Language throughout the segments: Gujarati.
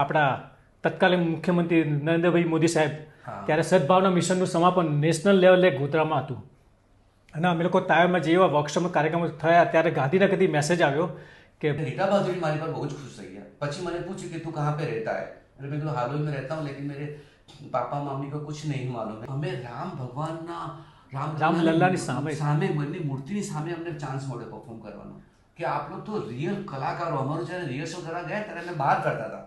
આપણા તત્કાલીન મુખ્યમંત્રી નરેન્દ્રભાઈ મોદી સાહેબ ત્યારે સદભાવના મિશનનું સમાપન નેશનલ લેવલે ગોધરામાં હતું અને અમે લોકો તાયામાં જેવા વર્કશોપ કાર્યક્રમો થયા ત્યારે ગાંધીનગરથી મેસેજ આવ્યો कि रीटा बहादुरी मारी पर बहुत खुश થઈ ગયા। પછી મને પૂછ્યું कि तू कहाँ पे रहता है? मैंने कहा हालोल में रहता हूँ लेकिन मेरे पापा मम्मी को कुछ नहीं मालूम है। हमें राम भगवानના રામલલ્લાની સામે મનની મૂર્તિની સામે અમને ચાન્સ મળ્યો પરફોર્મ કરવાનો કે આપ લોગ તો રિયલ કલાકારો। અમારું જ્યારે રિહર્સલ કરવા ગયા ત્યારે અમે બહાર કરતા હતા।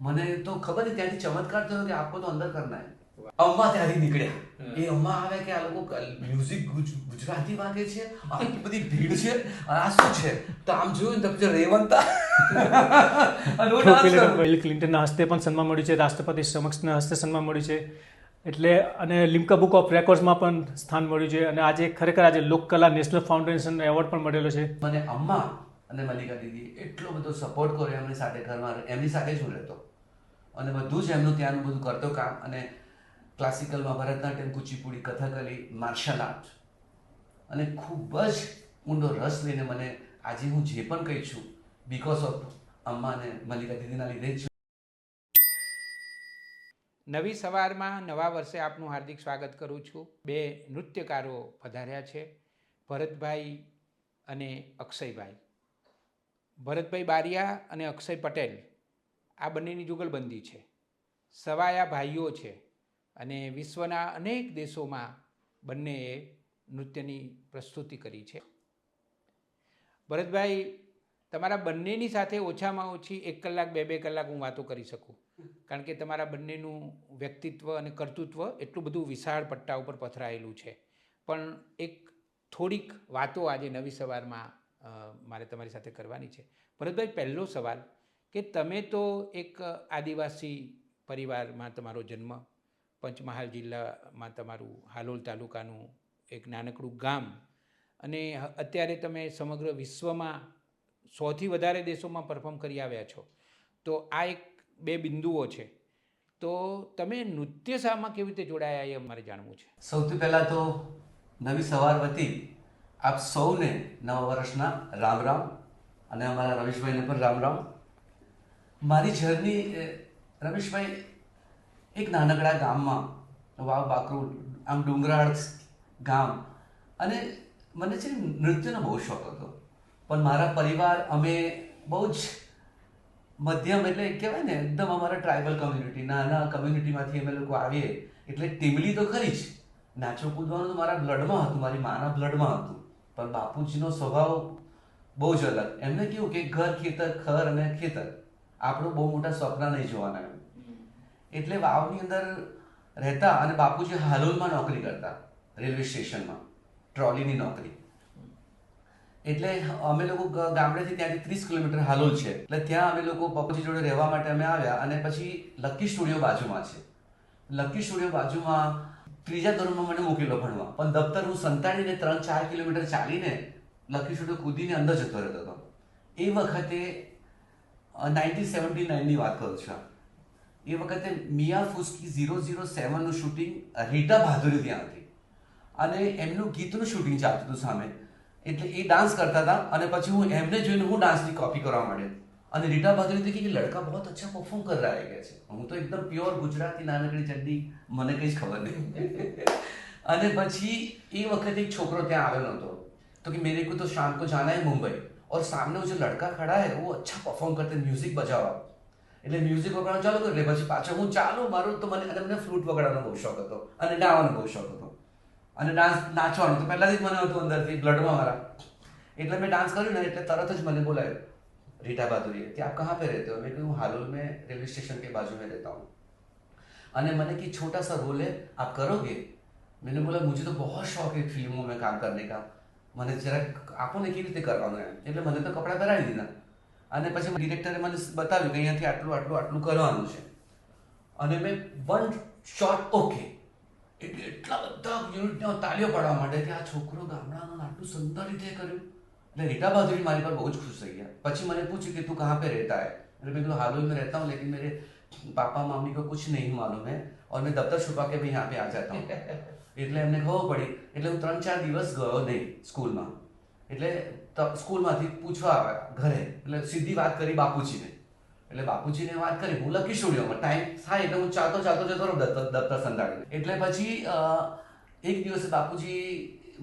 મને તો ખબર નહીં ત્યાંથી ચમત્કાર થયો કે આપકો તો અંદર કરना है। અમ્મા ત્યાંથી નીકળ્યા એ અમ્મા આવે કે આ લોકો મ્યુઝિક ગુજરાતી વાગે છે, આટલી બધી ભીડ છે, આ શું છે? તો આમ જોયું ને તો રેવંતા બિલ ક્લિન્ટનના હસ્તે પણ સન્માન મળ્યું છે, રાષ્ટ્રપતિ સમક્ષના હસ્તે સન્માન મળ્યું છે, એટલે અને લિમ્કા બુક ઓફ રેકોર્ડ્સમાં પણ સ્થાન મળ્યું છે અને આજે ખરેખર આજે લોકકલા નેશનલ ફાઉન્ડેશન એવોર્ડ પણ મળેલો છે। મને અમ્મા અને મલ્લિકા દીદી એટલો બધો સપોર્ટ કર્યો એમની સાથે ઘરમાં, એમની સાથે જ હું રહેતો અને બધું જ એમનું ત્યાંનું બધું કરતો કામ અને ક્લાસિકલમાં ભરતનાટ્યમ, કુચીપુડી, કથકલી, માર્શલ આર્ટ અને ખૂબ જ ઊંડો રસ લઈને મને આજે હું જે પણ કહી છું બીકોઝ ઓફ અમ્મા અને મલ્લિકા દીદીના લીધે જ। નવી સવારમાં નવા વર્ષે આપનું હાર્દિક સ્વાગત કરું છું। બે નૃત્યકારો પધાર્યા છે, ભરતભાઈ અને અક્ષયભાઈ। ભરતભાઈ બારિયા અને અક્ષય પટેલ આ બંનેની જુગલબંધી છે, સવાયા ભાઈઓ છે અને વિશ્વના અનેક દેશોમાં બંનેએ નૃત્યની પ્રસ્તુતિ કરી છે। ભરતભાઈ, તમારા બંનેની સાથે ઓછામાં ઓછી 1 કલાક 2 કલાક હું વાતો કરી શકું, કારણ કે તમારા બંનેનું વ્યક્તિત્વ અને કર્તૃત્વ એટલું બધું વિશાળ પટ્ટા ઉપર પથરાયેલું છે। પણ એક થોડીક વાતો આજે નવી સવારમાં મારે તમારી સાથે કરવાની છે। ભરતભાઈ, પહેલો સવાલ કે તમે તો એક આદિવાસી પરિવારમાં તમારો જન્મ, પંચમહાલ જિલ્લામાં તમારું હાલોલ તાલુકાનું એક નાનકડું ગામ, અને અત્યારે તમે સમગ્ર વિશ્વમાં 100થી વધારે દેશોમાં પરફોર્મ કરી આવ્યા છો, તો આ એક બે બિંદુઓ છે। તો તમે નૃત્યશામાં કેવી રીતે જોડાયા એ અમારે જાણવું છે। સૌથી પહેલાં તો નવી સવાર વતી આપ સૌને નવા વર્ષના રામ રામ અને અમારા રમેશભાઈને પણ રામ રામ। મારી જર્ની રમેશભાઈ એક નાનકડા ગામમાં, વાવ બાકરોલ, આમ ડુંગરાળ ગામ, અને મને છે નૃત્યનો બહુ શોખ હતો, પણ મારા પરિવાર અમે બહુ જ મધ્યમ, એટલે કહેવાય ને એકદમ અમારા ટ્રાઇબલ કમ્યુનિટી, નાના કમ્યુનિટીમાંથી અમે લોકો આવીએ એટલે ટીમલી તો ખરી જ, નાચો કૂદવાનું તો મારા બ્લડમાં હતું, મારી માના બ્લડમાં હતું, પણ બાપુજીનો સ્વભાવ બહુ જ અલગ। એમને કેવું કે ઘર ખેતર, ખર અને ખેતર, આપણું બહુ મોટા સપના નહીં જોવાના એમ, એટલે વાવની અંદર રહેતા અને બાપુજી હાલોલમાં નોકરી કરતા, રેલવે સ્ટેશનમાં ટ્રોલીની નોકરી। એટલે અમે લોકો ગામડેથી ત્યાંથી 30 કિલોમીટર હાલોલ છે, એટલે ત્યાં અમે લોકો બાપુજી જોડે રહેવા માટે અમે આવ્યા। અને પછી લકી સ્ટુડિયો બાજુમાં છે, લકી સ્ટુડિયો બાજુમાં 3જા ધોરણમાં મને મૂકેલો ભણવા, પણ દફતર હું સંતાડીને 3-4 કિલોમીટર ચાલીને લકી સ્ટુડિયો કૂદીને અંદર જતો રહેતો હતો। એ વખતે 1979ની વાત કરું છું। એ વખતે મિયા ફુસ્કી 007નું શૂટિંગ રીટા બહાદુરી ત્યાં હતી અને એમનું ગીતનું શૂટિંગ ચાલતું હતું સામે, એટલે એ ડાન્સ કરતા હતા અને પછી હું એમને જોઈને હું ડાન્સની કોપી કરવા માંડ્યો અને રીટા બહાદુરી દેખી કે લડકા બહુ અચ્છા પરફોર્મ કર રહા है છે। હું તો એકદમ પ્યોર ગુજરાતી નાનકડી ચડ્ડી, મને કંઈ જ ખબર નહીં। અને પછી એ વખતે એક છોકરો ત્યાં આવેલો હતો, તો કે મેરે को तो शाम को जाना है मुंबई और सामने वो जो लड़का खड़ा है वो अच्छा परफॉर्म करते, म्यूजिक बजाओ। એટલે મ્યુઝિક વગાડવાનું ચાલુ કરી, એટલે પછી પાછો હું ચાલુ મારું તો મને ફ્લૂટ વગાડવાનો બહુ શોખ હતો અને ગાવાનો બહુ શોખ હતો અને ડાન્સ નાચવાનું તો પહેલાંથી જ મને હતું અંદરથી બ્લડમાં મારા। એટલે મેં ડાન્સ કર્યું ને એટલે તરત જ મને બોલાયો રીટા બહાદુરીએ कि आप कहाँ पे रहते हो? मैं कहूँ हालोल में रेलवे स्टेशन के बाजू में रहता हूँ। અને મને कि छोटा सा रोल है, आप करोगे? मैंने बोला मुझे तो बहुत शौक है फिल्मों में काम करने का, મને જરાક આપો ને કેવી રીતે કરવાનું એમ। એટલે મને તો કપડાં પહેરાવી દીધા અને પછી ડિરેક્ટરે મને બતાવ્યું કે અહીંયાથી આટલું આટલું આટલું કરવાનું છે અને મેં 1 શોટ ઓકે, એટલે એટલા બધા યુનિટને તાળીઓ પાડવા માંડે કે આ છોકરો ગામડાનું આટલું સુંદર રીતે કર્યું। એટલે રીટા બહાદુરી મારી પર બહુ જ ખુશ થઈ ગયા। પછી મને પૂછ્યું कि तू कहाँ पे रहता है? मैंने कहा हालोल में रहता हूँ लेकिन मेरे पापा मम्मी को कुछ नहीं मालूम है और मैं दफ्तर छुपा के भी यहाँ पे आ जाता हूँ। એટલે એમને ખબર પડી, એટલે હું 3-4 દિવસ ગયો નહીં સ્કૂલમાં। એટલે સ્કૂલમાંથી પૂછવા આવ્યા ઘરે, એટલે સીધી વાત કરી બાપુજીને એટલે બાપુજીને વાત કરી, હું લખી સ્ટુડિયોમાં, ટાઈમ થાય એટલે હું ચાલતો જતો રહું દફતર સંતાડીને. એટલે પછી એક દિવસે બાપુજી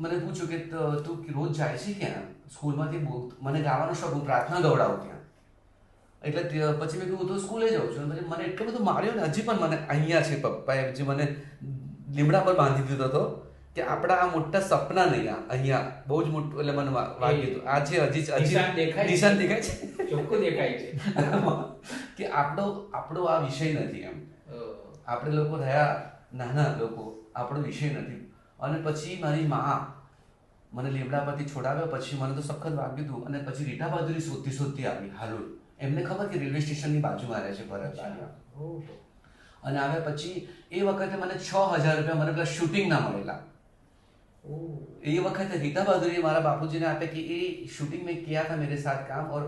મને પૂછ્યું કે તું રોજ જાય છે ક્યાં સ્કૂલમાંથી? મને ગાવાનો શોખ, હું પ્રાર્થના ગવડાવું ત્યાં. એટલે પછી મેં કીધું તો સ્કૂલે જાઉં છું. પછી મને એટલું બધું માર્યો ને, હજી પણ મને અહીંયા છે પપ્પાએ જે મને લીમડા પર બાંધી દીધો હતો કે આપણા આ મોટા સપના નહીં, અહીંયા બહુ જ મોટું, એટલે મને વાગી દીધું. આ છે હજી નિશાન દેખાય છે, ચોખ્ખું દેખાય છે કે આપણો આ વિષય નથી એમ. આપણે લોકો રહ્યા નાના લોકો, આપણો વિષય નથી. અને પછી મારી મા મને લીમડા પરથી છોડાવ્યો, પછી મને તો સખત વાગ્યું હતું. અને પછી રીટા બહાદુરી શોધતી આવી હાલોલ. એમને ખબર કે રેલવે સ્ટેશનની બાજુમાં રહે છે ભરત બારિયા. અને આવ્યા પછી એ વખતે મને 6,000 રૂપિયા મને પેલા શૂટિંગના મળેલા. એ વખતે રીટા बहादुरी मारा बापूजी ने आपे कि ये शूटिंग में किया था मेरे साथ काम, और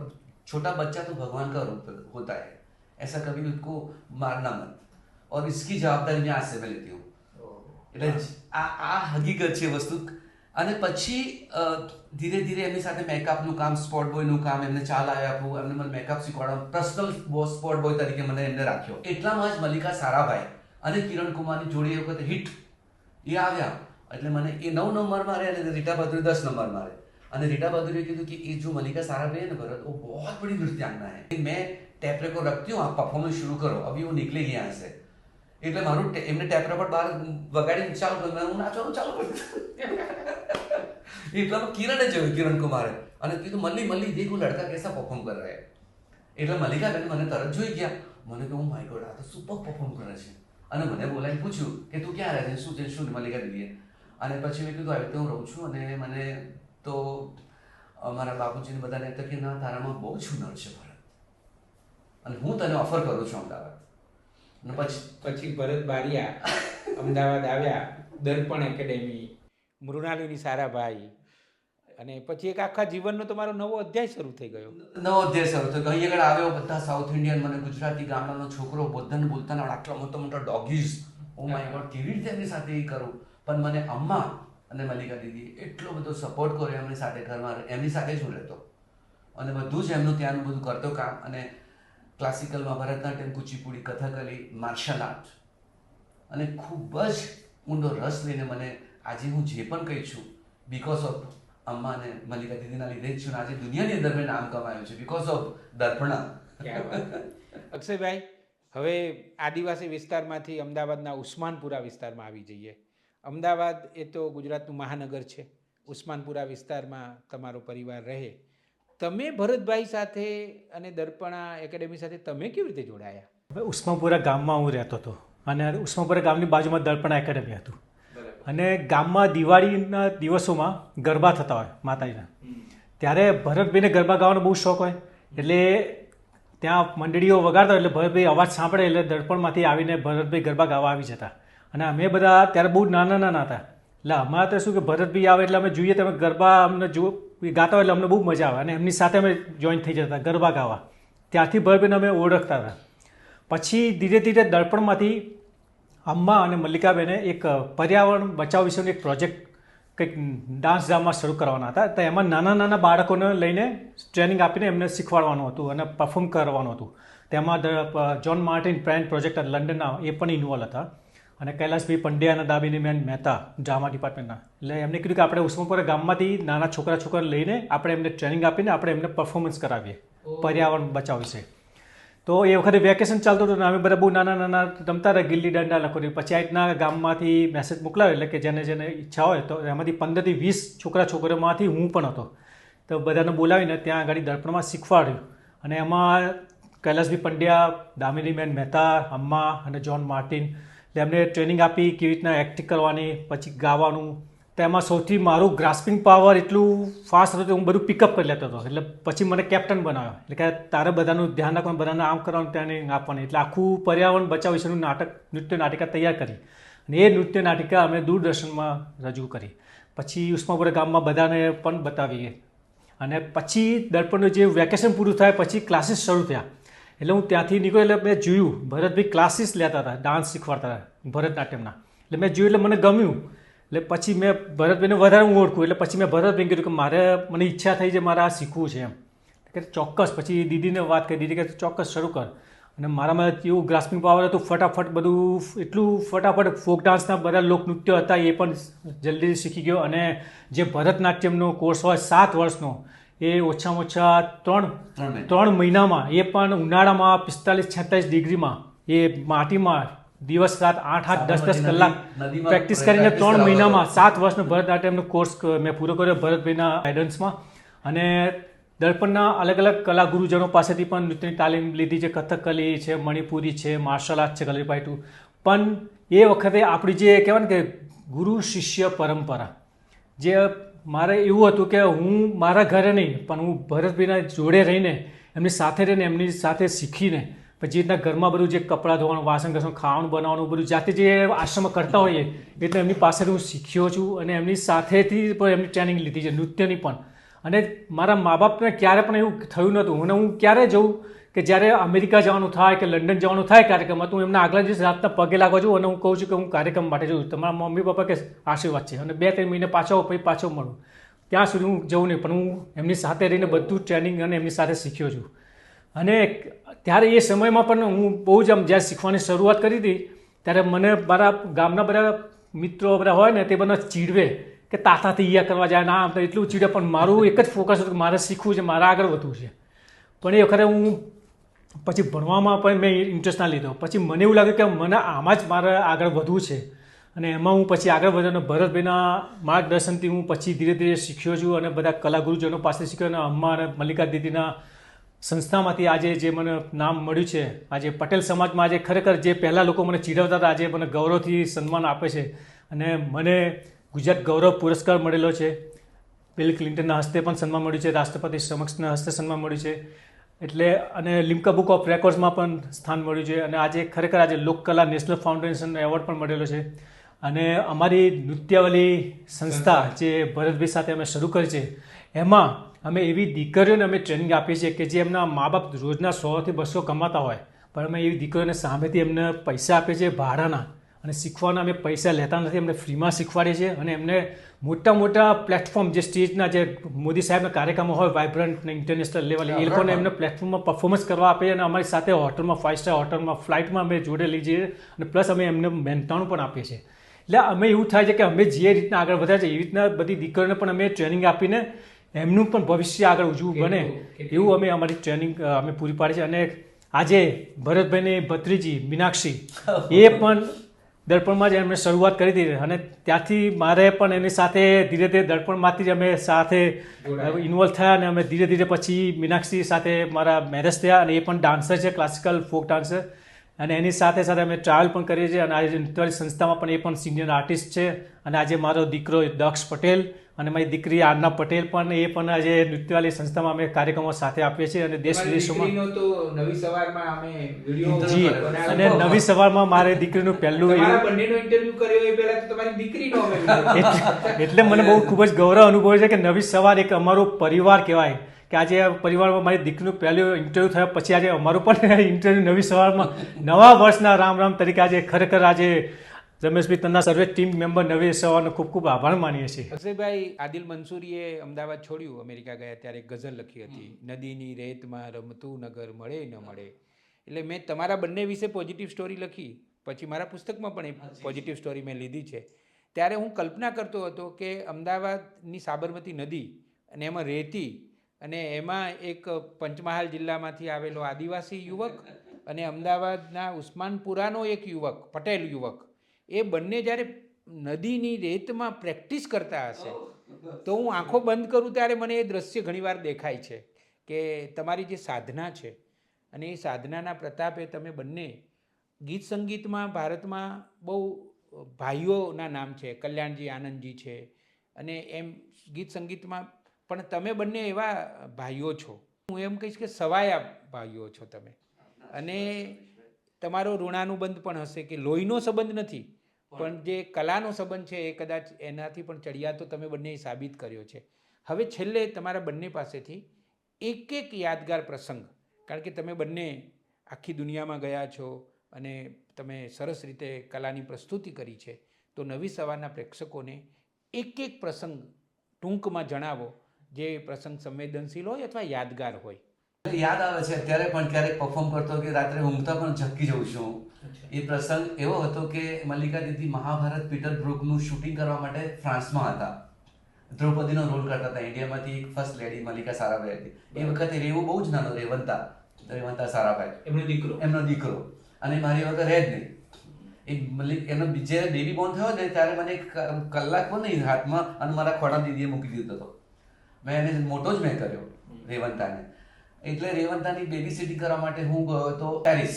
छोटा बच्चा तो भगवान का रूप होता है, ऐसा कभी उसको मारना मत, और इसकी जवाबदारी मैं आज से मैं लेती हूँ. એટલે આ હકીકત છે વસ્તુ. અને પછી ધીરે ધીરે એમની સાથે મેકઅપનું કામ, સ્પોટ બોયનું કામ, એમને ચાલ આવી આપવું, એમને મને મેકઅપ શીખવાડવા, પર્સનલ સ્પોટ બોય તરીકે મને એમને રાખ્યો. એટલામાં જ મલ્લિકા સારાભાઈ અને કિરણ કુમારની જોડી એ વખતે હિટ એ આવ્યા. એટલે મને એ 9 નંબર મારે અને રીટા बहादुरी 10 नंबर मारे. અને રીટા बहादुरी कहा कि ये जो मल्लिका साराभाई है ना भरत, वो बहुत बड़ी नृत्यांगना है, मैं टेप रेकॉर्ड रखती हूँ, आप परफॉर्मेंस शुरू करो, अभी वो निकलेगी यहाँ से. એટલે મારું એમને ટેપ રેકોર્ડ બહાર વગાડીને ચાલુ કર્યું, હું નાચવાનું ચાલુ કર્યું. એટલામાં કિરણે જોયું, કિરણ કુમારે, અને કીધું મલ્લી દેખ वो लड़का कैसा परफॉर्म कर रहा है. એટલે મલ્લિકા બેન મને તરત જોઈ ગયા. મને કહ્યું માય ગોડ, આ તો સુપર પરફોર્મ કરે છે. અને મને બોલાવીને પૂછ્યું કે તું ક્યાં રહે છે, શું છે, શું? મલ્લિકા દીદીએ. અને પછી મેં કીધું આવી રીતે હું રહું છું. અને મને તો મારા બાપુજીને બધાને તો કે ના, તારામાં બહુ જ હુનર છે ભરત, અને હું તને ઓફર કરું છું અમદાવાદ. અને પછી ભરત બારિયા અમદાવાદ આવ્યા, દર્પણ એકેડેમી, મૃણાલિની સારાભાઈ, અને પછી એક આખા જીવનનો તમારો નવો અધ્યાય શરૂ થઈ ગયો. નવો અધ્યાય શરૂ થઈ ગયો. અહીં આગળ આવ્યો, બધા સાઉથ ઇન્ડિયન, મને ગુજરાતી ગામડાનો છોકરો, બધાને બોલતાના આટલા મોટા ડોગીઝ. ઓ માય ગોડ, કેવી રીતે એમની સાથે એ કરું? પણ મને અમ્મા અને મલ્લિકા દીદી એટલો બધો સપોર્ટ કર્યો એમની સાથે. ઘરમાં એમની સાથે જ હું રહેતો અને બધું જ એમનું ત્યાંનું બધું કરતો કામ. અને ક્લાસિકલમાં ભરતનાટ્યમ, કુચીપુડી, કથકલી, માર્શલ આર્ટ, અને ખૂબ જ ઊંડો રસ લઈને મને આજે હું જે પણ કહી છું, બિકોઝ ઓફ અમ્મા અને મલ્લિકા દીદીના લીધે જ છું. આજે દુનિયાની અંદર મેં નામ કમાયું છે, બિકોઝ ઓફ દર્પણા. અક્ષયભાઈ, હવે આદિવાસી વિસ્તારમાંથી અમદાવાદના ઉસ્માનપુરા વિસ્તારમાં આવી જઈએ. અમદાવાદ એ તો ગુજરાતનું મહાનગર છે. ઉસ્માનપુરા વિસ્તારમાં તમારો પરિવાર રહે. તમે ભરતભાઈ સાથે અને દર્પણા એકેડેમી સાથે તમે કેવી રીતે જોડાયા? ઉસ્માનપુરા ગામમાં હું રહેતો હતો, અને ઉસ્માનપુરા ગામની બાજુમાં દર્પણા એકેડેમી હતું. અને ગામમાં દિવાળીના દિવસોમાં ગરબા થતા હોય માતાજીના, ત્યારે ભરતભાઈને ગરબા ગાવાનો બહુ શોખ હોય. એટલે ત્યાં મંડળીઓ વગાડતા એટલે ભરતભાઈ અવાજ સાંભળે એટલે દર્પણમાંથી આવીને ભરતભાઈ ગરબા ગાવા આવી જતા. અને અમે બધા ત્યારે બહુ નાના હતા. એટલે અમારે તો શું કે ભરતભાઈ આવે એટલે અમે જોઈએ, તમે ગરબા અમને ગાતા હોય એટલે અમને બહુ મજા આવે, અને એમની સાથે અમે જોઈન થઈ જતા ગરબા ગાવા. ત્યારથી ભરતભાઈને અમે ઓળખતા હતા. પછી ધીરે ધીરે દર્પણમાંથી અમ્મા અને મલ્લિકાબેને એક પર્યાવરણ બચાવ વિશેનો એક પ્રોજેક્ટ કંઈક ડાન્સ ડ્રામા શરૂ કરવાના હતા. તો એમાં નાના બાળકોને લઈને ટ્રેનિંગ આપીને એમને શીખવાડવાનું હતું અને પરફોર્મ કરવાનું હતું. તેમાં જોન માર્ટિન પ્રેન્ટ પ્રોજેક્ટ લંડનના એ પણ ઇન્વોલ્વ હતા. અને કૈલાસભાઈ પંડ્યા અને દામિનીબેન મહેતા ડ્રામા ડિપાર્ટમેન્ટના. એટલે એમને કીધું કે આપણે ઉસ્માનપુરા ગામમાંથી નાના છોકરાને લઈને આપણે એમને ટ્રેનિંગ આપીને આપણે એમને પરફોર્મન્સ કરાવીએ પર્યાવરણ બચાવ વિશે. તો એ વખતે વેકેશન ચાલતું હતું ને અમે બધા બહુ નાના રમતા હતા, ગિલ્લી દંડા લખોરી. પછી આ રીતના ગામમાંથી મેસેજ મોકલાવે, એટલે કે જેને ઈચ્છા હોય તો એમાંથી 15 થી 20 છોકરાઓમાંથી હું પણ હતો. તો બધાને બોલાવીને ત્યાં આગળ દર્પણમાં શીખવાડ્યું. અને એમાં કૈલાસભાઈ પંડ્યા, દામિનીબેન મહેતા, અમ્મા અને જોન માર્ટિન, એટલે એમને ટ્રેનિંગ આપી કેવી રીતના એક્ટિંગ કરવાની, પછી ગાવાનું. તો એમાં સૌથી મારું ગ્રાસ્પિંગ પાવર એટલું ફાસ્ટ હતું કે હું બધું પિકઅપ કરી લેતો હતો. એટલે પછી મને કેપ્ટન બનાવ્યો, એટલે કે તારે બધાનું ધ્યાન રાખવાનું, બધાને આમ કરવાનું, ટ્રેનિંગ આપવાની. એટલે આખું પર્યાવરણ બચાવ વિશેનું નૃત્ય નાટિકા તૈયાર કરી. અને એ નૃત્ય નાટિકા અમે દૂરદર્શનમાં રજૂ કરી. પછી ઉસ્માનપુરા ગામમાં બધાને પણ બતાવીએ. અને પછી દર્પણનું જે વેકેશન પૂરું થાય પછી ક્લાસીસ શરૂ થયા. એટલે હું ત્યાંથી નીકળ્યો એટલે મેં જોયું ભરતભાઈ ક્લાસીસ લેતા હતા, ડાન્સ શીખવાડતા હતા ભરતનાટ્યમના. એટલે મેં જોયું એટલે મને ગમ્યું. એટલે પછી મેં ભરતભાઈને વધારે હું ઓળખું. એટલે પછી મેં ભરતભાઈને કીધું કે મને ઈચ્છા થઈ છે, મારે આ શીખવું છે એમ. કે ચોક્કસ. પછી દીદીને વાત કરી, દીદી કે ચોક્કસ શરૂ કર. અને મારામાં એવું ગ્રાસ્પિંગ પાવર હતું, ફટાફટ બધું એટલું ફટાફટ ફોક ડાન્સના બધા લોકનૃત્ય હતા એ પણ જલ્દી શીખી ગયો. અને જે ભરતનાટ્યમનો કોર્સ હોય 7 વર્ષનો, એ ઓછામાં ઓછા 3 મહિનામાં, એ પણ ઉનાળામાં 45-46 ડિગ્રીમાં, એ માટીમાં દિવસ રાત 8-10 કલાક પ્રેક્ટિસ કરીને 3 મહિનામાં 7 વર્ષનો ભરતનાટ્યમનો કોર્સ મેં પૂરો કર્યો ભરતભાઈના ગાઈડન્સમાં. અને દર્પણના અલગ અલગ કલા ગુરુજનો પાસેથી પણ નૃત્યની તાલીમ લીધી છે. કથકલી છે, મણિપુરી છે, માર્શલ આર્ટ છે, ગલરીપાયટુ. પણ એ વખતે આપણી જે કહેવાય ને કે ગુરુ શિષ્ય પરંપરા, જે મારે એવું હતું કે હું મારા ઘરે નહીં પણ હું ભરતભાઈના જોડે રહીને, એમની સાથે રહીને, એમની સાથે શીખીને, પછી જે રીતના ઘરમાં બધું જે કપડાં ધોવાનું, વાસણ ઘસવાનું, ખાવાનું બનાવવાનું બધું જાતે જે આશ્રમમાં કરતા હોઈએ, એટલે એમની પાસેથી હું શીખ્યો છું. અને એમની સાથેથી પણ એમની ટ્રેનિંગ લીધી છે, નૃત્યની પણ. અને મારા મા બાપને ક્યારે પણ એવું થયું નહોતું. અને હું ક્યારે જઉં કે જ્યારે અમેરિકા જવાનું થાય કે લંડન જવાનું થાય કાર્યક્રમમાં, તો હું એમના આગલા દિવસ રાતના પગે લાગવા છું અને હું કહું છું કે હું કાર્યક્રમ માટે જઉં. તમારા મમ્મી પપ્પા કે આશીર્વાદ છે, અને 2-3 મહિને પાછો પછી પાછો મળું, ત્યાં સુધી હું જઉં નહીં. પણ હું એમની સાથે રહીને બધું ટ્રેનિંગ અને એમની સાથે શીખ્યો છું. અને ત્યારે એ સમયમાં પણ હું બહુ જ જ્યારે શીખવાની શરૂઆત કરી હતી, ત્યારે મને મારા ગામના બધા મિત્રો બધા હોય ને, તે બધા ચીડવે કે તાતા તૈયાર કરવા જાય ના, આમ તો એટલું ચીડે. પણ મારું એક જ ફોકસ હતું કે મારે શીખવું છે, મારે આગળ વધવું છે. પણ એ વખતે હું પછી ભણવામાં પણ મેં ઇન્ટરેસ્ટ ના લીધો. પછી મને એવું લાગ્યું કે મને આમાં જ મારે આગળ વધવું છે. અને એમાં હું પછી આગળ વધ્યો. અને ભરતભાઈના માર્ગદર્શનથી હું પછી ધીરે ધીરે શીખ્યો છું અને બધા કલા ગુરુજનો પાસે શીખ્યો. અને અમ્મા અને મલ્લિકા દીદીના સંસ્થામાંથી આજે જે મને નામ મળ્યું છે, આજે પટેલ સમાજમાં આજે ખરેખર જે પહેલાં લોકો મને ચીડવતા હતા, આજે મને ગૌરવથી સન્માન આપે છે. અને મને ગુજરાત ગૌરવ પુરસ્કાર મળેલો છે. બિલ ક્લિન્ટનના હસ્તે પણ સન્માન મળ્યું છે, રાષ્ટ્રપતિ સમક્ષના હસ્તે સન્માન મળ્યું છે. એટલે અને લિમ્કા બુક ઓફ રેકોર્ડ્સમાં પણ સ્થાન મળ્યું છે. અને આજે ખરેખર આજે લોકકલા નેશનલ ફાઉન્ડેશન એવોર્ડ પણ મળેલો છે. અને અમારી નૃત્યાવલી સંસ્થા જે ભરતભાઈ સાથે અમે શરૂ કરી છે, એમાં અમે એવી દીકરીઓને અમે ટ્રેનિંગ આપીએ છીએ કે જે એમના મા બાપ રોજના 100 થી 200 કમાતા હોય, પણ અમે એવી દીકરીઓને સામેથી એમને પૈસા આપીએ છીએ ભાડાના. અને શીખવાના અમે પૈસા લેતા નથી, એમને ફ્રીમાં શીખવાડીએ છીએ. અને એમને મોટા મોટા પ્લેટફોર્મ, જે સ્ટેજના જે મોદી સાહેબના કાર્યક્રમો હોય વાઇબ્રન્ટ ને ઇન્ટરનેશનલ લેવલે, એ લોકોને એમને પ્લેટફોર્મમાં પરફોર્મન્સ કરવા આપીએ. અને અમારી સાથે હોટલમાં 5 સ્ટાર હોટલમાં ફ્લાઇટમાં અમે જોડે લઈ જઈએ. અને પ્લસ અમે એમને મહેનતાણું પણ આપીએ છીએ. એટલે અમે એવું થાય છે કે અમે જે રીતના આગળ વધ્યા છે, એવી રીતના બધી દીકરીઓને પણ અમે ટ્રેનિંગ આપીને એમનું પણ ભવિષ્ય આગળ ઉજવું બને એવું અમે અમારી ટ્રેનિંગ અમે પૂરી પાડી છે. અને આજે ભરતભાઈની ભત્રીજી મીનાક્ષી, એ પણ દર્પણમાં જ એમણે શરૂઆત કરી હતી. અને ત્યાંથી મારે પણ એની સાથે ધીરે ધીરે દર્પણમાંથી જ અમે સાથે ઇન્વોલ્વ થયા. અને અમે ધીરે ધીરે પછી મીનાક્ષી સાથે મારા મેરેજ થયા. અને એ પણ ડાન્સર છે, ક્લાસિકલ ફોક ડાન્સર. અને એની સાથે સાથે અમે ટ્રાવેલ પણ કરીએ છીએ. અને આજે નૃત્યવાળી સંસ્થામાં પણ એ પણ સિનિયર આર્ટિસ્ટ છે. અને આજે મારો દીકરો દક્ષ પટેલ અને મારી દીકરી આરના પટેલ પણ, એ પણ આજે નૃત્યવાળી સંસ્થામાં અમે કાર્યક્રમો સાથે આપીએ છીએ. અને દેશ વિદેશોમાં નવી સવારમાં અમે વિડીયો જી, અને નવી સવારમાં મારે દીકરીનું પહેલું બંનેનો ઇન્ટરવ્યુ કર્યો એ પહેલા તો તમારી દીકરીનો અમે એટલે મને બહુ ખૂબ જ ગૌરવ અનુભવે છે કે નવી સવાર એક અમારો પરિવાર કહેવાય. કે આજે પરિવારમાં મારી દીકરીનું પહેલું ઇન્ટરવ્યૂ થયા પછી આજે અમારું પણ ઇન્ટરવ્યૂ નવી સવારમાં નવા વર્ષના રામ રામ તરીકે આજે ખરેખર આજે રમેશભાઈ તન્ના સર્વે ટીમ મેમ્બર નવી સવારનો ખૂબ ખૂબ આભાર માનીએ છીએ. અક્ષયભાઈ, આદિલ મંસૂરીએ અમદાવાદ છોડ્યું, અમેરિકા ગયા ત્યારે એક ગઝલ લખી હતી, નદીની રેતમાં રમતું નગર મળે ન મળે. એટલે મેં તમારા બંને વિશે પોઝિટિવ સ્ટોરી લખી, પછી મારા પુસ્તકમાં પણ એ પોઝિટિવ સ્ટોરી મેં લીધી છે. ત્યારે હું કલ્પના કરતો હતો કે અમદાવાદની સાબરમતી નદી અને એમાં રેતી, અને એમાં એક પંચમહાલ જિલ્લામાંથી આવેલો આદિવાસી યુવક અને અમદાવાદના ઉસ્માનપુરાનો એક યુવક, પટેલ યુવક, એ બંને જ્યારે નદીની રેતમાં પ્રેક્ટિસ કરતા હશે તો હું આંખો બંધ કરું ત્યારે મને એ દ્રશ્ય ઘણીવાર દેખાય છે કે તમારી જે સાધના છે અને એ સાધનાના પ્રતાપે તમે બંને ગીત સંગીતમાં ભારતમાં બહુ ભાઈઓના નામ છે, કલ્યાણજી આનંદજી છે, અને એમ ગીત સંગીતમાં પણ તમે બંને એવા ભાઈઓ છો, હું એમ કહીશ કે સવાયા ભાઈઓ છો તમે. અને તમારો ઋણાનુબંધ પણ હશે કે લોહીનો સંબંધ નથી, પણ જે કલાનો સંબંધ છે એ કદાચ એનાથી પણ ચડિયાતો તમે બંને સાબિત કર્યો છે. હવે છેલ્લે તમારા બંને પાસેથી એક એક યાદગાર પ્રસંગ, કારણ કે તમે બંને આખી દુનિયામાં ગયા છો અને તમે સરસ રીતે કલાની પ્રસ્તુતિ કરી છે, તો નવી સવારના પ્રેક્ષકોને એક એક પ્રસંગ ટૂંકમાં જણાવો જે પ્રસંગ સંવેદનશીલ હોય અથવા યાદગાર હોય? એટલે યાદ આવે છે અત્યારે પણ ક્યારેક પરફોર્મ કરતો કે રાત્રે ઊંઘતા પણ ઝબકી જઉં છું. એ પ્રસંગ એવો હતો કે મલ્લિકા દીદી મહાભારત પીટર બ્રુકનું શૂટિંગ કરવા માટે ફ્રાન્સમાં હતા. દ્રૌપદીનો રોલ કરતા હતા. ઇન્ડિયામાંથી એક ફર્સ્ટ લેડી મલ્લિકા સારાભાઈ હતી. એ વખતે રેવો બહુ જ નાનો, રેવંતા સારાભાઈ એમનો દીકરો, અને મારી વગર રહે જ નહીં. એનો જ્યારે બેબી બોર્ન થયો ને ત્યારે મને એક કલાક પણ નહીં હાથમાં, અને મારા ખોડા દીદીએ મૂકી દીધો હતો. મેં એને મોટો જ મેં કર્યો રેવંતાને. એટલે રેવંતાની બેબી સિટિંગ કરવા માટે હું ગયો હતો પેરિસ.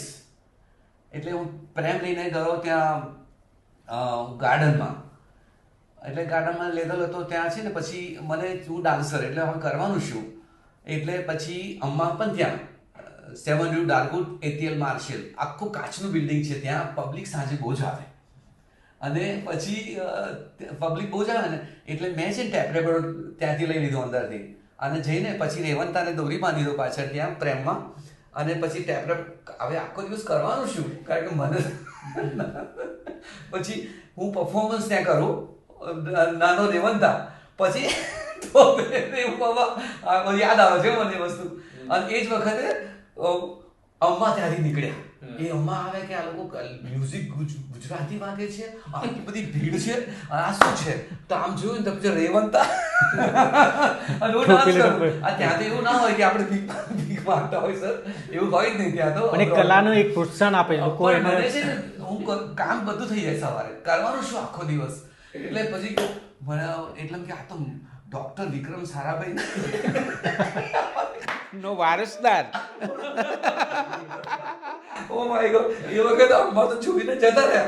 એટલે હું પ્રેમ લઈને ગયો ત્યાં ગાર્ડનમાં. એટલે ગાર્ડનમાં લીધેલો હતો ત્યાં છે ને. પછી મને હું ડાન્સર, એટલે હવે કરવાનું શું, એટલે પછી અમ્મા પણ ત્યાં 7 Rue Dargout ATL માર્શલ, આખું કાચનું બિલ્ડિંગ છે. ત્યાં પબ્લિક સાંજે બહુ જ આવે, અને પછી પબ્લિક બહુ જ આવે ને એટલે મેં છે ને ટેપ રેકોર્ડ ત્યાંથી લઈ લીધો અંદરથી, અને જઈને પછી રેવંતાને દોરી બાંધી દીધો પાછળ ત્યાં પ્રેમમાં. અને પછી ટેપ રેકોર્ડ હવે આખો દિવસ કરવાનું શું, કારણ કે મને પછી હું પરફોર્મન્સ ત્યાં કરું નાનો રેવંતા. પછી યાદ આવે છે મને વસ્તુ. અને એ જ વખતે અમ્મા ત્યાંથી નીકળ્યા. એ અમ્મા આવે કે આ લોકો મ્યુઝિક ગુજરાતી વાગે છે, આટલી બધી ભીડ છે, આ શું છે? તો આમ જોયું ને તો રેવંતા અને હું ડાન્સ કરું. ત્યાં તો એવું ના હોય કે આપણે ભીખ માંગતા હોય સર, એવું હોય જ નહીં ત્યાં તો. અને કલાનું એક પ્રોત્સાહન આપે લોકો એને. મને છે ને હું કામ બધું થઈ જાય સવારે, કરવાનું શું આખો દિવસ. એટલે પછી મને એટલે કે આ તો ડોક્ટર વિક્રમ સારાભાઈ નો વારસદાર. ઓ માય ગોડ, એ વખતે અમ્મા તો છોડીને જતા રહ્યા.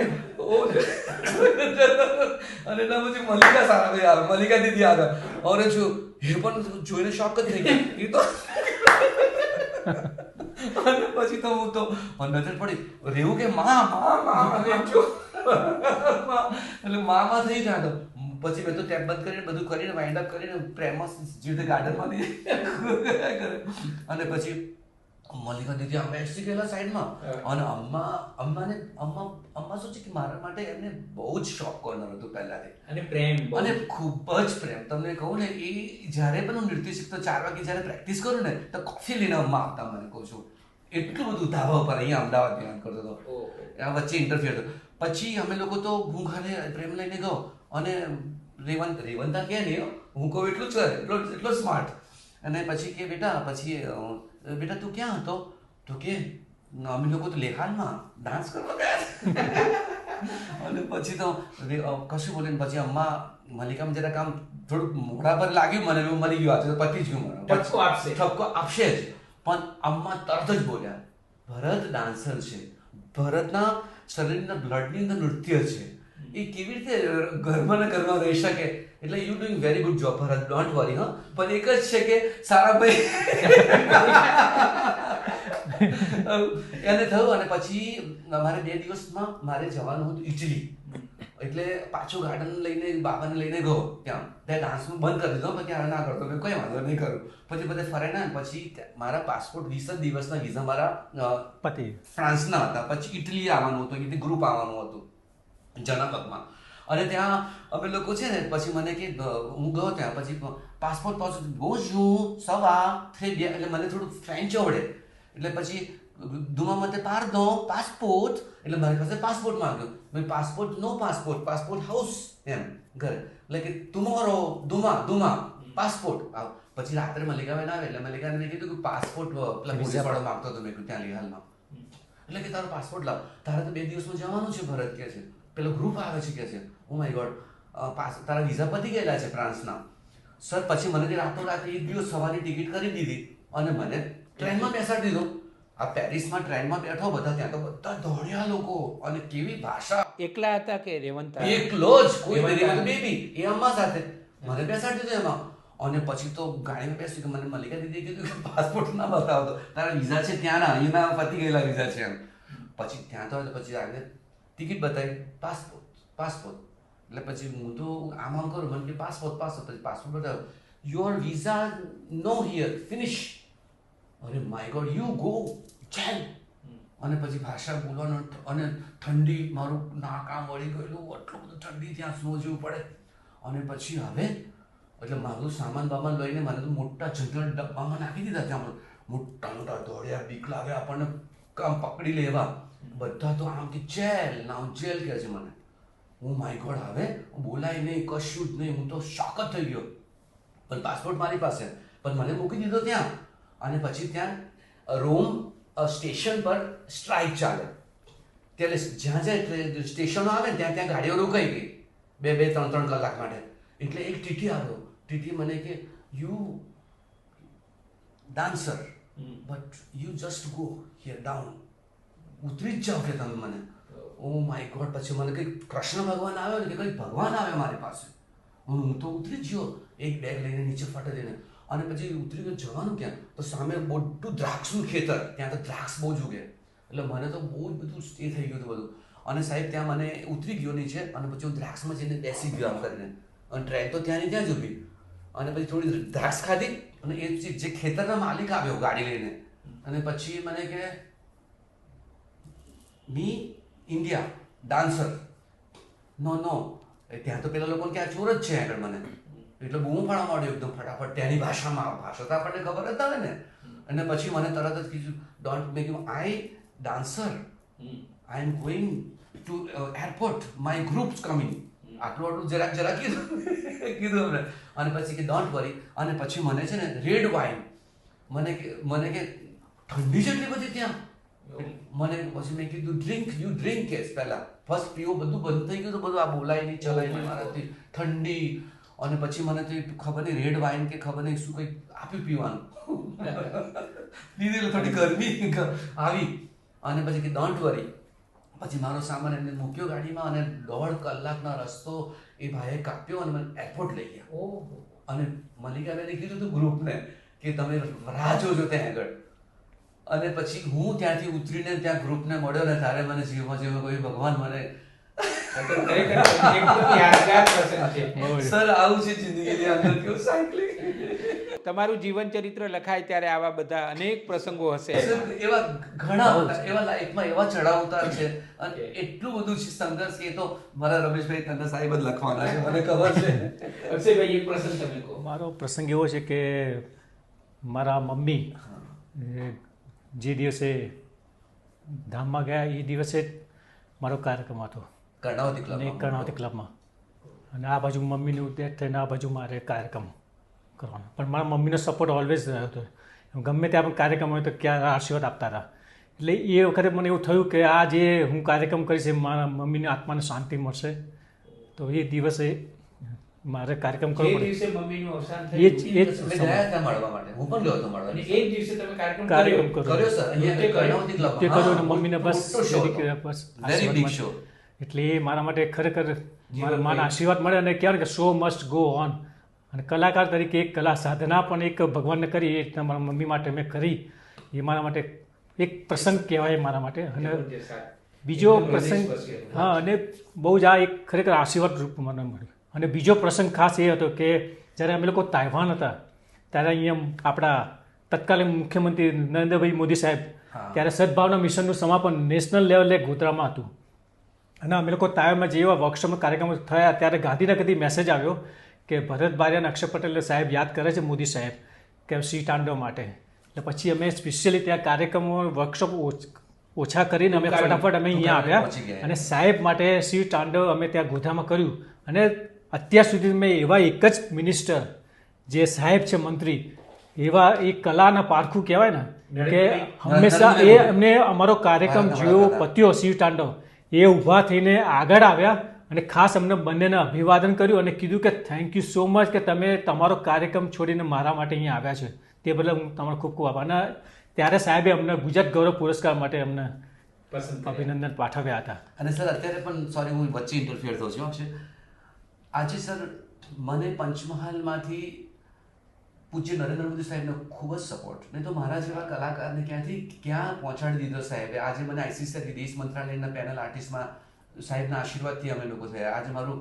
અને એના પછી મલ્લિકા સારાભાઈ આવે, મલ્લિકા દીદી આવે. અરે જો એ પણ જોઈને શોક જ થઈ ગઈ. એ તો અને પછી તો હું તો નજર પડી રેવું કે માં એટલે માં થઈ જાય. તો પછી મેં તો ટેપ બંધ કરીને બધું કરીને વાઇન્ડ અપ કરીને પ્રેમમાં જે રીતે ગાર્ડનમાં અને પછી મલ્લિકા દીદી અમે બેસી ગયેલા સાઈડમાં. અને અમ્મા શું છે કે મારા માટે એમને બહુ જ શોખ કોર્નર હતું પહેલાથી, અને પ્રેમ, અને ખૂબ જ પ્રેમ. તમને કહું ને, એ જ્યારે પણ હું નૃત્ય શીખતો 4 વાગે જ્યારે પ્રેક્ટિસ કરું ને તો કોફી લઈને અમ્મા આપતા. મને કહું છું એટલું બધું ધાબા ઉપર અહીંયા અમદાવાદ ધ્યાન કરતો હતો. આ વચ્ચે ઇન્ટરફિયર હતો. પછી અમે લોકો તો હું ઘરે પ્રેમ લઈને ગયો, અને રેવંતા કે નહીં, હું કહું એટલું જ કરે, એટલો સ્માર્ટ. અને પછી કે બેટા તું ક્યાં હતો? તો કે અમે લોકો તો લેખાનમાં ડાન્સ કરવા ગયા. અને પછી તો કશું બોલે. પછી અમ્મા મલ્લિકામાં જરા કામ થોડુંક મોઢા પર લાગ્યું, મને એવું મળી ગયું, આ તો પતી જ ગયું. મને ઠપકો આપશે જ. પણ અમ્મા તરત જ બોલ્યા, ભરત ડાન્સર છે, ભરતના શરીરના બ્લડની અંદર નૃત્ય છે, એ કેવી રીતે ઘરમાં ને ઘરમાં રહી શકે? એટલે you doing very good job Bharat, don't worry. હા, પણ એક જ છે કે સારાભાઈ એને થયું. અને પછી મારે 2 દિવસમાં મારે જવાનું હતું ઇટલી. એટલે પાછું ગાર્ડન લઈને બાબાને લઈને ગયો. ત્યાં ડાન્સનું બંધ કરી દીધો. પછી આ ના કરતો, કંઈ વાંધો નહીં કરું. પછી બધે ફરે ના. પછી મારા પાસપોર્ટ 20 દિવસના વિઝા મારા પતિ ફ્રાન્સના હતા. પછી ઇટલી આવવાનું હતું, એટલે ગ્રુપ આવવાનું હતું જનકમાં. અને ત્યાં અમે લોકો છે ને, પછી મને કે હું ગયો ત્યાં. પછી passport bonjour ça va très bien, એટલે મને થોડું ફ્રેન્ચ આવડે. એટલે પછી દુમા મતે પારદો પાસપોર્ટ, એટલે મારી પાસે પાસપોર્ટ માંગ્યો. મેં પાસપોર્ટ નો પાસપોર્ટ હાઉસ એમ ઘરે. એટલે કે તુમારો દુમા પાસપોર્ટ. પછી રાત્રે મલ્લિકાબેન આવે, એટલે મલ્લિકાને મેં કીધું કે પાસપોર્ટ પેલા પોલીસ વાળો માંગતો હતો. મેં ત્યાં હાલમાં, એટલે કે તારો પાસપોર્ટ લાવ, તારે તો 2 દિવસમાં જવાનું છે ભરત કે છે. પેલો ગ્રુપ આવે છે કે છે. ઓ માય ગોડ, તારા વિઝા પતી ગયેલા છે ફ્રાન્સના સર. પછી મને રાતોરાત 1 દિવસ સવારની ટિકિટ કરી દીધી, અને મને ટ્રેનમાં બેસાડી દીધો. આ પેરિસમાં ટ્રેનમાં બેઠો, બધા ત્યાં તો બધા દોડ્યા લોકો, અને કેવી ભાષા. એકલા હતા કે રેવંતા? એકલો જ, કોઈ બેબી એ અમ્મા સાથે મને બેસાડી દીધો એમાં. અને પછી તો ગાડીમાં બેસી કે મને મલ્લિકા દીદીએ કીધું કે પાસપોર્ટ ના બતાવતો, તારા વિઝા છે ત્યાંના, અહીંના પતી ગયેલા વિઝા છે એમ. પછી ત્યાં તો પછી આગળ ટિકિટ બતાવી, પાસપોર્ટ. એટલે પછી હું તો આમ કરું, મને કે પાસપોર્ટ. પછી પાસપોર્ટ બતાવ્યો, your visa no here, finish. અરે માય ગોડ, યુ ગો ચેલ. અને પછી ભાષા બોલવાનું, અને ઠંડી, મારું નાક આમ વળી ગયેલું, આટલું બધું ઠંડી, ત્યાં સ્નો જેવું પડે. અને પછી હવે એટલે મારું સામાન બામાન લઈને મને તો મોટા જનરલ ડબ્બામાં નાખી દીધા ત્યાં મોટા મોટા દોડ્યા, બીક લાગે આપણને, કામ પકડી લેવા. બધા તો આમ કે જેલ નામ જેલ કહે છે મને. હું માય ગોડ, હવે બોલાય નહીં, કશું જ નહીં. હું તો શોક જ થઈ ગયો. પણ પાસપોર્ટ મારી પાસે, પણ મને મૂકી દીધો ત્યાં. અને પછી ત્યાં રોમ સ્ટેશન પર સ્ટ્રાઇક ચાલે. ત્યારે જ્યાં જ્યાં સ્ટેશનો આવે ને ત્યાં ત્યાં ગાડીઓ રોકાઈ ગઈ 2-3 કલાક માટે. એટલે એક ટીટી આવ્યો. ટીટી મને કે you dancer but you just go here down, ઉતરી જ જાઓ કે તમે મને. Oh my God. પછી મને કંઈક કૃષ્ણ ભગવાન આવ્યો ને કે કંઈક ભગવાન આવ્યો મારી પાસે. હું તો ઉતરી જ ગયો, એક બેગ લઈને નીચે ફાટે દઈને. અને પછી ઉતરી ગયો, જવાનું ક્યાં? તો સામે મોટું દ્રાક્ષનું ખેતર, ત્યાં તો દ્રાક્ષ બહુ જ ઉગે. એટલે મને તો બહુ જ બધું એ થઈ ગયું હતું બધું. અને સાહેબ ત્યાં મને ઉતરી ગયો નીચે, અને પછી હું દ્રાક્ષમાં જઈને બેસી ગયો આમ કરીને. અને ટ્રેન તો ત્યાંની ત્યાં જ ઊભી. અને પછી થોડી દ્રાક્ષ ખાધી. અને એ જે ખેતરના માલિક આવ્યો ગાડી લઈને, અને પછી મને કે મી ઇન્ડિયા ડાન્સર. નો ત્યાં તો પેલા લોકોને કે આ ચોર જ છે આગળ મને. એટલે બહુ પાડવા માંડ્યો એકદમ ફટાફટ ત્યાંની ભાષામાં. ભાષા તો આપણને ખબર જ આવે ને. અને પછી મને તરત જ કીધું don't make you I dancer, I am going to airport, my groups coming. આટલું જરા કીધું અમને. અને પછી કે ડોન્ટ વરી. અને પછી મને છે ને રેડ વાઇન, મને કે ઠંડી છે એટલી બધી ત્યાં. મને પછી મેં કીધું યુ ડ્રિંક કેસ. પહેલા ફર્સ્ટ પીવો, બધું બંધ થઈ ગયું. તો બધું આ બોલાય નહીં, ચલાય નહીં મારાથી. ઠંડી. અને પછી મને તો ખબર નહીં રેડ વાઇન કે ખબર નહીં શું કંઈક આપ્યું પીવાનું. દીધેલું, થોડી ગરમી આવી. અને પછી કે ડોન્ટ વરી. પછી મારો સામાન એમને મૂક્યો ગાડીમાં, અને 1.5 કલાકનો રસ્તો એ ભાઈએ કાપ્યો અને મને એરપોર્ટ લઈ ગયા. અને મલ્લિકાબેને કીધું હતું ગ્રુપને કે તમે રાહ જોજો ત્યાં આગળ. અને પછી હું ત્યાંથી ઉતરીને ત્યાં ગ્રુપને મળ્યો ને ત્યારે મને જીવમાં કોઈ ભગવાન મને સર આવું છે જિંદગીની અંદર. કેવું સાયકલિંગ. તમારું જીવન ચરિત્ર લખાય ત્યારે આવા બધા અનેક પ્રસંગો હશે. એવા ઘણા એવા લાઈફમાં એવા ચડાવ ઉતાર છે, અને એટલું બધું છે સંઘર્ષ કે એ તો મારા રમેશભાઈ તને સાહેબ જ લખવાના છે, મને ખબર છે. અક્ષયભાઈ એક પ્રસંગ તમે કહો. મારો પ્રસંગ એવો છે કે મારા મમ્મી જે દિવસે ધામમાં ગયા એ દિવસે જ મારો કાર્યક્રમ હતો કર્ણાવતી ક્લબમાં. અને આ બાજુ મમ્મીનું ડેથ થઈને આ બાજુ મારે કાર્યક્રમ કરવાનો. પણ મારા મમ્મીનો સપોર્ટ ઓલવેઝ રહ્યો હતો. ગમે ત્યાં પણ કાર્યક્રમ હોય તો ક્યાં આશીર્વાદ આપતા હતા. એટલે એ વખતે મને એવું થયું કે આ જે હું કાર્યક્રમ કરીશ એ મારા મમ્મીની આત્માને શાંતિ મળશે. તો એ દિવસે મારે કાર્યક્રમ કરવો પડે. દિવસે મમ્મીનું અવસાન એ જ ગયા હતા મળવા માટે. હું પણ ગયો હતો મળવા. અને એ જ દિવસે તમે કાર્યક્રમ કર્યો સર. અહીંયા કર્ણાવતી ક્લબમાં. તે કર્યો અને મમ્મીને બસ બસ વેરી બિગ શો. એટલે એ મારા માટે ખરેખર મારા આશીર્વાદ મળે. અને કહેવાય કે શો મસ્ટ ગો ઓન. અને કલાકાર તરીકે એક કલા સાધના પણ એક ભગવાનને કરી, એ મારા મમ્મી માટે મેં કરી. એ મારા માટે એક પ્રસંગ કહેવાય મારા માટે. અને બીજો પ્રસંગ, હા, અને બહુ જ આ એક ખરેખર આશીર્વાદ રૂપ મને મળ્યું. અને બીજો પ્રસંગ ખાસ એ હતો કે જ્યારે અમે લોકો તાઇવાન હતા ત્યારે અહીંયા આપણા તત્કાલીન મુખ્યમંત્રી નરેન્દ્રભાઈ મોદી સાહેબ, ત્યારે સદભાવના મિશનનું સમાપન નેશનલ લેવલે ગોધરામાં હતું. અને અમે લોકો તાઇવાનમાં જે એવા વર્કશોપ કાર્યક્રમો થયા ત્યારે ગાંધીનગરથી મેસેજ આવ્યો કે ભરત બારિયા અને અક્ષય પટેલ સાહેબ યાદ કરે છે મોદી સાહેબ કે શ્રી તાંડવ માટે. એટલે પછી અમે સ્પેશિયલી ત્યાં કાર્યક્રમો વર્કશોપ ઓછા કરીને અમે ફટાફટ અમે અહીંયા આવ્યા અને સાહેબ માટે શ્રી તાંડવ અમે ત્યાં ગોધરામાં કર્યું. અને અત્યાર સુધી મેં એવા એક જ મિનિસ્ટર જે સાહેબ છે મંત્રી, એવા એ કલાના પારખું કહેવાય ને કે હંમેશા એ અમને અમારો કાર્યક્રમ જેવો પત્યો શિવ તાંડવ, એ ઊભા થઈને આગળ આવ્યા અને ખાસ અમને બંનેને અભિવાદન કર્યું અને કીધું કે થેન્ક યુ સો મચ કે તમે તમારો કાર્યક્રમ છોડીને મારા માટે અહીંયા આવ્યા છે, તે બદલ હું તમારો ખૂબ ખૂબ આભાર. અને ત્યારે સાહેબે અમને ગુજરાત ગૌરવ પુરસ્કાર માટે અમને અભિનંદન પાઠવ્યા હતા. અને સર અત્યારે પણ સોરી હું વચ્ચે ઇન્ટરફિયર થઉં છું છે. આજે સર મને પંચમહાલમાંથી પૂજ્ય નરેન્દ્ર મોદી સાહેબનો ખૂબ જ સપોર્ટ, નહીં તો મારા જેવા કલાકારને ક્યાંથી ક્યાં પહોંચાડી દીધો સાહેબે. આજે મને આઈસીસી વિદેશ મંત્રાલયના પેનલ આર્ટિસ્ટમાં સાહેબના આશીર્વાદથી અમે લોકો થયા. આજે મારું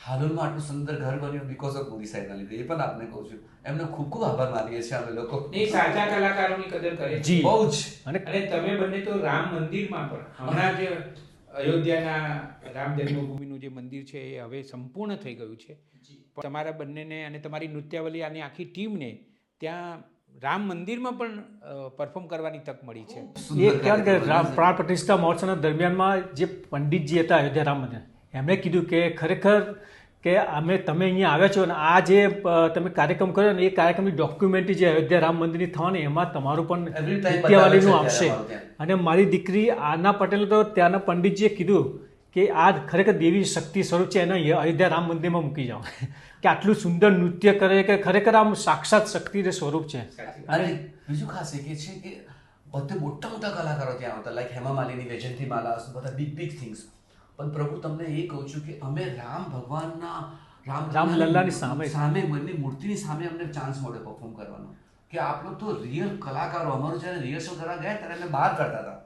હાલોલમાં આટલું સુંદર ઘર બન્યું બીકોઝ ઓફ મોદી સાહેબના લીધે. એ પણ આપને કહું છું, એમનો ખૂબ ખૂબ આભાર માનીએ છીએ અમે લોકો. એ સાચા કલાકારોની કદર કરે જી બહુ જ. અને તમે બંને તો રામ મંદિરમાં પણ હમણાં જે અયોધ્યાના રામ જન્મભૂમિનું જે મંદિર છે એ હવે સંપૂર્ણ થઈ ગયું છે. પણ તમારા બંનેને અને તમારી નૃત્યાવલી આની આખી ટીમને ત્યાં રામ મંદિરમાં પણ પરફોર્મ કરવાની તક મળી છે. એ કહેવાય કે પ્રાણ પ્રતિષ્ઠા મહોત્સવના દરમિયાનમાં જે પંડિતજી હતા અયોધ્યા રામ મંદિર, એમણે કીધું કે ખરેખર કે તમે અહીંયા આવ્યા છો અને આ જે તમે કાર્યક્રમ કર્યો ને એ કાર્યક્રમની ડોક્યુમેન્ટરી જે અયોધ્યા રામ મંદિરની થવાની એમાં તમારું પણ Every time નૃત્યાવલીનું બતાવે છે આવશે. ત્યારે અમારું ત્યાં. અને મારી દીકરી આના પટેલ તો ત્યાંના પંડિતજીએ કીધું કે આ ખરેખર દેવી શક્તિ સ્વરૂપ છે, એને અયોધ્યા રામ મંદિરમાં મૂકી જાઓ કે આટલું સુંદર નૃત્ય કરે કે ખરેખર આમ સાક્ષાત શક્તિ સ્વરૂપ છે. અને બીજું ખાસ એ કે છે કે બધે મોટા મોટા કલાકારો ત્યાં આવતા, લાઈક હેમા માલિની, વૈજયંતી માલા, બધા બિગ થિંગ્સ. પણ પ્રભુ તમને એ કહું છું કે અમે રામ ભગવાનના રામલલ્લાની સામે એમની મૂર્તિની સામે અમને ચાન્સ મળે પરફોર્મ કરવાનો, કે આપ લોકો તો રિયલ કલાકારો. અમારું જ્યારે રિહર્સલ કરવા ગયા ત્યારે અમે બહાર કરતા હતા,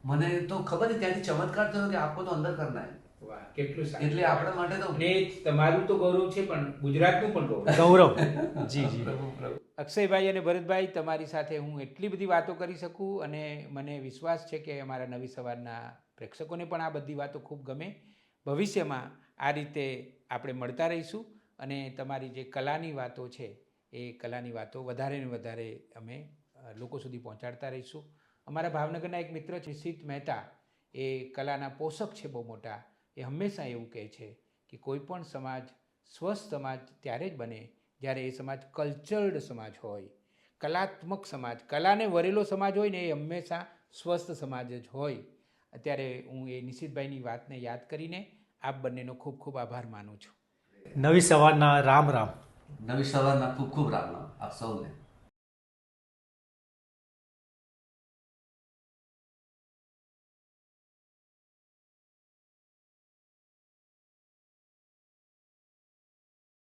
મને તો ખબર નહીં ત્યાંથી ચમત્કાર થયો કે આપકો તો અંદર કરના હે. વાહ, કેટલું સારું. એટલે આપણા માટે તો ને તમારું તો ગૌરવ છે પણ ગુજરાતનું પણ ગૌરવ. ગૌરવ. જી જી. અક્ષયભાઈ અને ભરતભાઈ, તમારી સાથે હું એટલી બધી વાતો કરી શકું અને મને વિશ્વાસ છે કે અમારા નવી સવારના પ્રેક્ષકોને પણ આ બધી વાતો ખૂબ ગમે. ભવિષ્યમાં આ રીતે આપણે મળતા રહીશું અને તમારી જે કલાની વાતો છે એ કલાની વાતો વધારે ને વધારે અમે લોકો સુધી પહોંચાડતા રહીશું. અમારા ભાવનગરના એક મિત્ર છે નિશિત મહેતા, એ કલાના પોષક છે બહુ મોટા. એ હંમેશા એવું કહે છે કે કોઈ પણ સમાજ સ્વસ્થ સમાજ ત્યારે જ બને જ્યારે એ સમાજ કલ્ચર્ડ સમાજ હોય, કલાત્મક સમાજ, કલાને વરેલો સમાજ હોય ને એ હંમેશા સ્વસ્થ સમાજ જ હોય. અત્યારે હું એ નિશિતભાઈની વાતને યાદ કરીને આપ બંનેનો ખૂબ ખૂબ આભાર માનું છું. નવી સવારના રામ રામ. નવી સવારના ખૂબ ખૂબ રામ રામ આપ સૌને.